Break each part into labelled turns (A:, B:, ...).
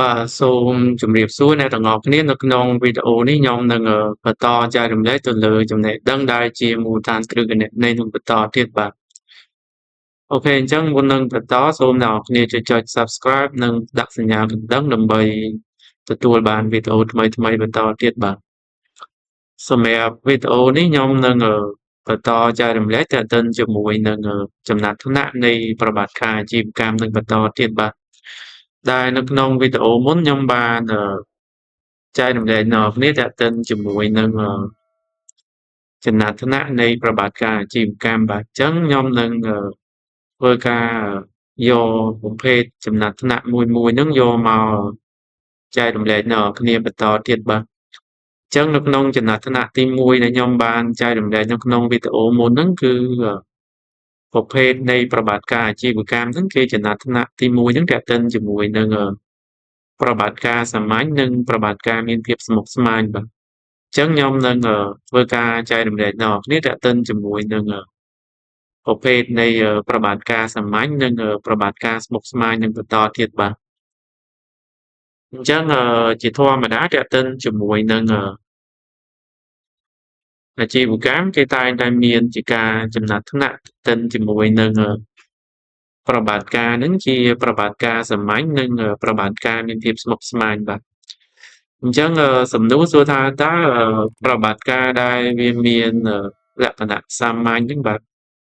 A: បាទសូមជម្រាបសួរអ្នកទាំងអស់គ្នានៅក្នុងវីដេអូនេះខ្ញុំនឹងបន្តចែករំលែកទៅលើចំណេះដឹងដែលជាមូលដ្ឋានគ្រឹះគណនេយ្យនឹងបន្តទៀតបាទអូខេអញ្ចឹងមុននឹងបន្តសូមអ្នកនរគ្នាជួយចុច Subscribe និងដាក់សញ្ញាកណ្ដឹងដើម្បីទទួលបានវីដេអូថ្មីៗបន្តទៀតបាទសម្រាប់វីដេអូនេះខ្ញុំនឹងបន្តចែករំលែកទាក់ទិនជាមួយនឹងចំណាត់ថ្នាក់នៃប្រវត្តិការអាជីវកម្មនឹងបន្តទៀតបាទដែលនៅក្នុងវីដេអូមុនខ្ញុំបានចែករំលែកអ្នកនរគ្នាទាក់ទិនជាមួយនឹងចំណាត់ថ្នាក់នៃប្រវត្តិការអាជីវកម្មបាទអញ្ចឹងខ្ញុំនឹងធ្វើការយកប្រភេទចំណាត់ថ្នាក់មួយហ្នឹងយកមកចែករំលែកអ្នកនរគ្នាបន្តទៀតបាទអញ្ចឹងនៅក្នុងចំណាត់ថ្នាក់ទី1ដែលខ្ញុំបានចែករំលែកនៅក្នុងវីដេអូមុនហ្នឹងគឺប្រភេទនៃប្រវត្តិការអាជីវកម្មហ្នឹងគឺចំណាត់ថ្នាក់ទី1ហ្នឹងទាក់ទិនជាមួយនឹងប្រវត្តិការសាមញ្ញនិងប្រវត្តិការមានភាពស្មុគស្មាញបាទអញ្ចឹងខ្ញុំនឹងធ្វើការចែករំលែកអ្នកនរគ្នាទាក់ទិនជាមួយនឹងប្រភេទនៃប្រវត្តិការសាមញ្ញនិងប្រវត្តិការស្មុគស្មាញនឹងបន្តទៀតបាទអញ្ចឹងជាធម្មតាទាក់ទិនជាមួយនឹងអាជីវកម្មគេតែងតែមានជាការចំណាត់ថ្នាក់ទិនជាមួយនឹងប្រវត្តិការហ្នឹងជាប្រវត្តិការសាមញ្ញនិងប្រវត្តិការមានភាពស្មុគស្មាញបាទអញ្ចឹងសំណួរសួរថាតើប្រវត្តិការដែលវាមានលក្ខណៈសាមញ្ញហ្នឹងបាទ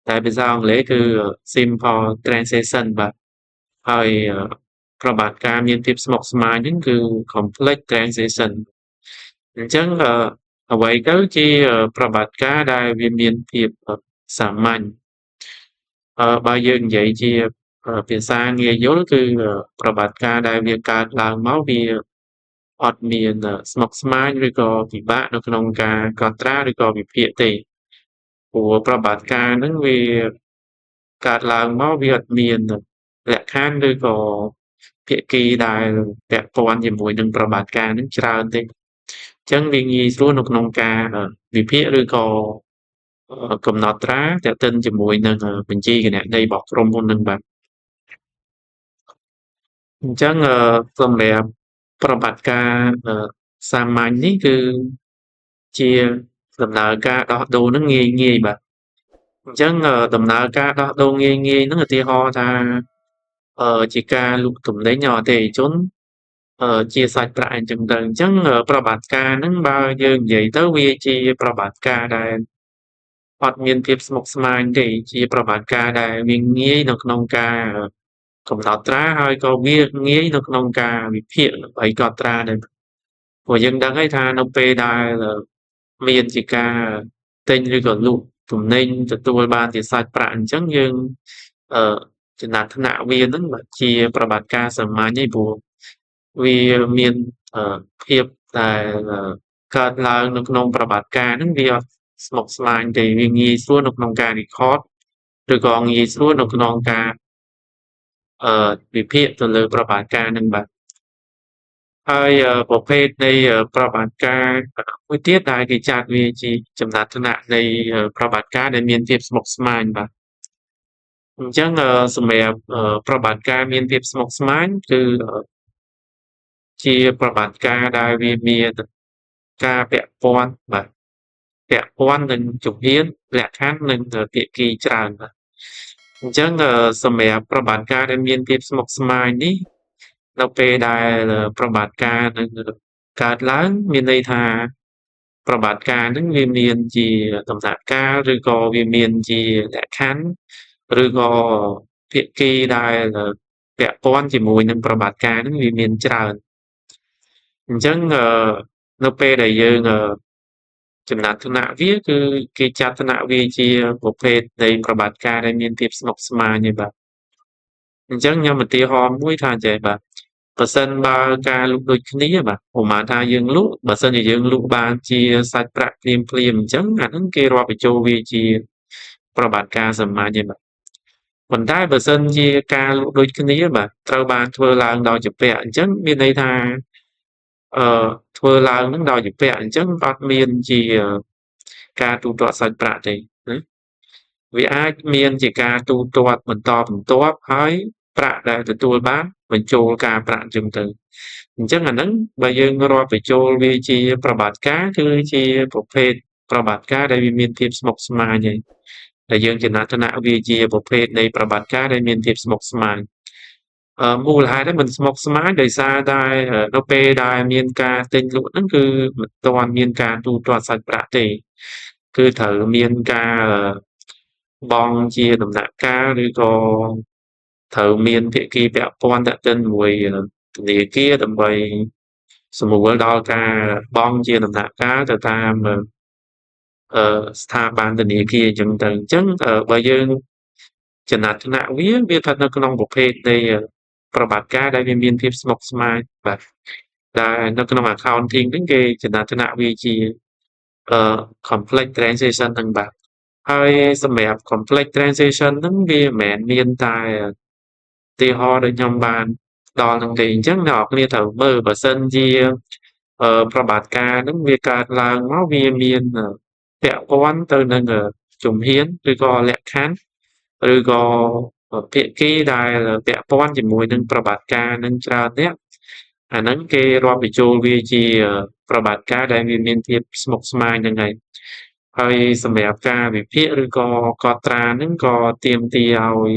A: តែភាសាអង់គ្លេសគឺ simple translation បាទហើយប្រវត្តិការមានភាពស្មុគស្មាញហ្នឹងគឺ complex translation អញ្ចឹងអ្វីទៅជាប្រវត្តិការដែលវាមានភាពសាមញ្ញបើយើងនិយាយជាភាសាងាយយល់គឺប្រវត្តិការដែលវាកើតឡើងមកវាអត់មានស្មុគស្មាញឬក៏ពិបាកនៅក្នុងការកត់ត្រាឬក៏វិភាគទេព្រោះប្រវត្តិការហ្នឹងវាកើតឡើងមកវាអត់មានលក្ខខណ្ឌឬក៏ភាគីដែលពាក់ព័ន្ធជាមួយនឹងប្រវត្តិការហ្នឹងច្រើនទេអញ្ចឹងវាងាយស្រួលនៅក្នុងការវិភាគឬក៏កំណត់ត្រាទាក់ទិនជាមួយនឹងបញ្ជីគណនេយ្យរបស់ក្រុមហ៊ុនហ្នឹងបាទអញ្ចឹងសម្រាប់ប្រវត្តិការសាមញ្ញនេះគឺជាដំណើរការដោះដូរហ្នឹងងាយបាទអញ្ចឹងដំណើរការដោះដូរងាយហ្នឹងឧទាហរណ៍ថាជាការលក់ទំនិញឲ្យអតិថិជនជាសាច់ប្រាក់អញ្ចឹងទៅអញ្ចឹងប្រវត្តិការហ្នឹងបើយើងនិយាយទៅវាជាប្រវត្តិការដែលអត់មានភាពស្មុគស្មាញទេជាប្រវត្តិការដែលវាងាយនៅក្នុងការកំណត់ត្រាហើយក៏វាងាយនៅក្នុងការវិភាគដើម្បីកត់ត្រាដែរព្រោះយើងដឹងហើយថានៅពេលដែលមានជាការទិញឬក៏លក់ទំនិញទទួលបានជាសាច់ប្រាក់អញ្ចឹងយើងអឺចំណាត់ថ្នាក់វាហ្នឹងបើជាប្រវត្តិការសាមញ្ញទេព្រោះវាមានភាពដែលកើតឡើងនៅក្នុងប្រវត្តិការហ្នឹងវាអត់ស្មុគស្មាញទេវាងាយស្រួលនៅក្នុងការ record ឬក៏ងាយស្រួលនៅក្នុងការវិភាគទៅលើប្រវត្តិការហ្នឹងបាទហើយប្រភេទនៃប្រវត្តិការមួយទៀតដែលគេចាត់វាជាចំណាត់ថ្នាក់នៃប្រវត្តិការដែលមានភាពស្មុគស្មាញបាទអញ្ចឹងសម្រាប់ប្រវត្តិការមានភាពស្មុគស្មាញគឺជាប្រវត្តិការដែលវាមានការពាក់ព័ន្ធបាទពាក់ព័ន្ធនឹងជំហានលក្ខខណ្ឌនិងភាគីច្រើនបាទអញ្ចឹងសម្រាប់ប្រវត្តិការដែលមានភាពស្មុគស្មាញនេះនៅពេលដែលប្រវត្តិការនឹងកើតឡើងមានន័យថាប្រវត្តិការហ្នឹងវាមានជាដំណាក់កាលឬក៏វាមានជាលក្ខខណ្ឌឬក៏ភាគីដែលពាក់ព័ន្ធជាមួយនឹងប្រវត្តិការហ្នឹងវាមានច្រើនអញ្ចឹងនៅពេលដែលយើងចំណាត់ថ្នាក់វាគឺគេចាត់ថ្នាក់វាជាប្រភេទនៃប្រវត្តិការដែលមានភាពស្មុគស្មាញឯបាទអញ្ចឹងខ្ញុំឧទាហរណ៍មួយថាចេះបាទប្រសិនបើការលក់ដូចគ្នាបាទប្រហែលថាយើងលក់បើសិនជាយើងលក់បានជាសាច់ប្រាក់ភ្លាមអញ្ចឹងអាហ្នឹងគេរាប់បញ្ចូលវាជាប្រវត្តិការសាមញ្ញឯបាទប៉ុន្តែបើសិនជាការលក់ដូចគ្នាបាទត្រូវបានធ្វើឡើងដោយជំពាក់អញ្ចឹងមានន័យថាធ្វើឡើងហ្នឹងដោយជំពាក់អញ្ចឹងអត់មានជាការទូទាត់សាច់ប្រាក់ទេណាវាអាចមានជាការទូទាត់បន្តបន្ទាប់ហើយប្រាក់ដែលទទួលបាន បញ្ចូលការប្រាក់អញ្ចឹងទៅអញ្ចឹងអាហ្នឹងបើយើងរាប់បញ្ចូលវាជាប្រតិបត្តិការគឺជាប្រភេទប្រតិបត្តិការដែលវាមានភាពស្មុគស្មាញហើយដែលយើងចំណាត់ថ្នាក់វាជាប្រភេទនៃប្រតិបត្តិការដែលមានភាពស្មុគស្មាញមូលហេតុហ្នឹងមិនស្មុគស្មាញដោយសារតែនៅពេលដែលមានការទិញលក់ហ្នឹងគឺមិនទាន់មានការទូទាត់សាច់ប្រាក់ទេគឺត្រូវមានការបង់ជាដំណាក់កាលឬក៏ត្រូវមានភាគីពាក់ព័ន្ធទាក់ទិនជាមួយធនាគារដើម្បីសម្រួលដល់ការបង់ជាដំណាក់កាលទៅតាមស្ថាប័នធនាគារអញ្ចឹងទៅអញ្ចឹងបើយើងចំណាត់ថ្នាក់វាស្ថិតនៅក្នុងប្រភេទនៃប្រតិបត្តិការដែលវាមានភាពស្មុគស្មាញបាទដែលនៅក្នុង accounting ហ្នឹងគេចំណាត់ថ្នាក់វាជាcomplex transaction ហ្នឹងបាទហើយសម្រាប់ complex transaction ហ្នឹងវាមិនមែនមានតែឧទាហរណ៍ដូចខ្ញុំបានដល់ហ្នឹងទេអញ្ចឹងអ្នកនរគ្នាត្រូវមើលបើសិនជាប្រតិបត្តិការហ្នឹងវាកើតឡើងមកវាមានពាក់ព័ន្ធទៅនឹងជំហានឬក៏លក្ខខណ្ឌឬក៏ភាគីដែលពាក់ព័ន្ធជាមួយនឹងប្រតិបត្តិការហ្នឹងច្រើននាក់អាហ្នឹងគេរាប់បញ្ចូលវាជាប្រតិបត្តិការដែលវាមានភាពស្មុគស្មាញហ្នឹងហើយសម្រាប់ការវិភាគឬក៏កត់ត្រាហ្នឹងក៏ទាមទារឲ្យ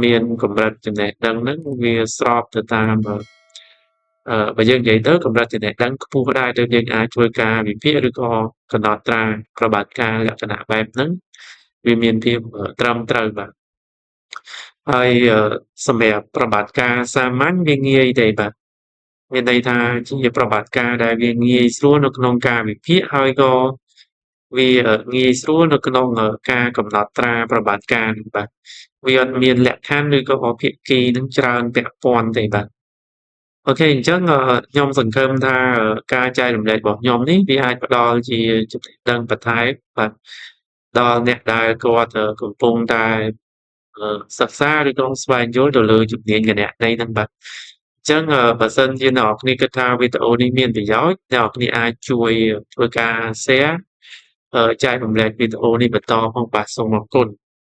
A: មានកម្រិតចំណេះដឹងហ្នឹងវាស្របទៅតាមបើយើងនិយាយទៅកម្រិតចំណេះដឹងខ្ពស់ដែរទើបយើងអាចធ្វើការវិភាគឬក៏កំណត់ត្រាប្រតិបត្តិការលក្ខណៈបែបហ្នឹងវាមានភាពត្រឹមត្រូវបាទហើយសម្រាប់ប្រតិបត្តិការសាមញ្ញវាងាយទេបាទមានន័យថាជាប្រតិបត្តិការដែលវាងាយស្រួលនៅក្នុងការវិភាគហើយក៏វាងាយស្រួលនៅក្នុងការកំណត់ត្រាប្រតិបត្តិការហ្នឹងបាទវាអត់មានលក្ខខណ្ឌឬក៏ភាគីហ្នឹងច្រើនពាក់ព័ន្ធទេបាទអូខេអញ្ចឹងខ្ញុំសង្ឃឹមថាការចែករំលែករបស់ខ្ញុំនេះវាអាចផ្ដល់ជាចំណេះដឹងបន្ថែមបាទដល់អ្នកដែលគាត់កំពុងតែសិក្សាឬក៏ស្វែងយល់ទៅលើជំនាញគណនេយ្យហ្នឹងបាទអញ្ចឹងបើសិនជាអ្នកនរគ្នាគិតថាវីដេអូនេះមានប្រយោជន៍អ្នកនរគ្នាអាចជួយធ្វើការ share ចែករំលែកវីដេអូនេះបន្តផងបាទសូមអរគុណ